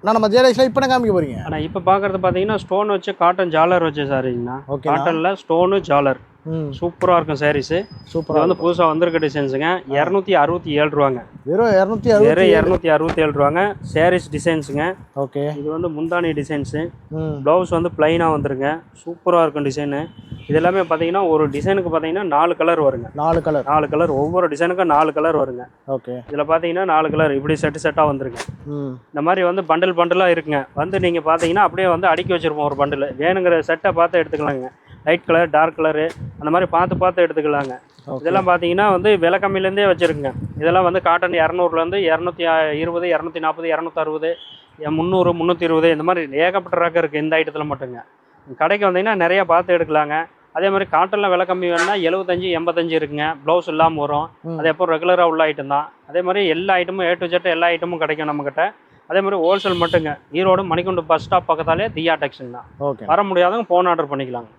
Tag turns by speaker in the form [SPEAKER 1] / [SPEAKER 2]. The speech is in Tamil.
[SPEAKER 1] நம்ம ஜேடெக்ஸில் இப்போ காமிக்க போகிறீங்க?
[SPEAKER 2] ஆனால் இப்போ பார்க்குறது பார்த்தீங்கன்னா ஸ்டோன் வச்சு காட்டன் ஜாலர் வச்சு சாரீங்கண்ணா.
[SPEAKER 1] ஓகே.
[SPEAKER 2] காட்டனில் ஸ்டோனு ஜாலர் சூப்பராக இருக்கும் சாரீஸு.
[SPEAKER 1] சூப்பராக
[SPEAKER 2] வந்து புதுசாக வந்திருக்க டிசைன்ஸுங்க. 267 ரூபாங்க.
[SPEAKER 1] வெறும்
[SPEAKER 2] 267 ரூபாங்க. சாரீஸ் டிசைன்ஸுங்க.
[SPEAKER 1] ஓகே.
[SPEAKER 2] இது வந்து முந்தானி டிசைன்ஸு. ப்ளவுஸ் வந்து ப்ளைனாக வந்துருங்க. சூப்பராக இருக்கும் டிசைனு. இது எல்லாமே பார்த்தீங்கன்னா ஒரு டிசைனுக்கு பார்த்தீங்கன்னா 4 கலர் வருங்க.
[SPEAKER 1] 4
[SPEAKER 2] கலர் ஒவ்வொரு டிசைனுக்கும் 4 கலர் வருங்க.
[SPEAKER 1] ஓகே.
[SPEAKER 2] இதில் பார்த்தீங்கன்னா 4 கலர் இப்படி செட்டாக வந்துருங்க. இந்த மாதிரி வந்து பண்டலாக இருக்குங்க. வந்து நீங்கள் பார்த்தீங்கன்னா அப்படியே வந்து அடுக்கி வச்சுருப்போம் ஒரு பண்டில். வேணுங்கிற செட்டை பார்த்து எடுத்துக்கலாங்க. லைட் கலர், டார்க் கலரு அந்த மாதிரி பார்த்து எடுத்துக்கலாங்க. இதெல்லாம் பார்த்தீங்கன்னா வந்து விலை கம்மியிலேருந்தே வச்சுருக்குங்க. இதெல்லாம் வந்து காட்டன் 200லேருந்து 220, 240, 260, 300, 320 இந்த மாதிரி ஏகப்பட்ட ரகம் இருக்குது இந்த ஐட்டத்தில் மட்டுங்க. கடைக்கு வந்தீங்கன்னா நிறையா பார்த்து எடுக்கலாங்க. அதே மாதிரி காட்டனில் விலை கம்மி வேணுன்னா 75, 85 இருக்குங்க. ப்ளவுஸ் இல்லாமல் வரும். அது எப்போ ரெகுலராக உள்ள ஐட்டம் தான். அதே மாதிரி எல்லா ஐட்டமும் A to Z எல்லா ஐட்டமும் கிடைக்கும் நம்மக்கிட்ட. அதே மாதிரி ஹோல்சேல் மட்டுங்க. ஈரோடு மணிக்குண்டு பஸ் ஸ்டாப் பக்கத்தாலே தியா டெக்ஸ்டைல் தான். வர முடியாதவங்க ஃபோன் ஆர்டர் பண்ணிக்கலாங்க.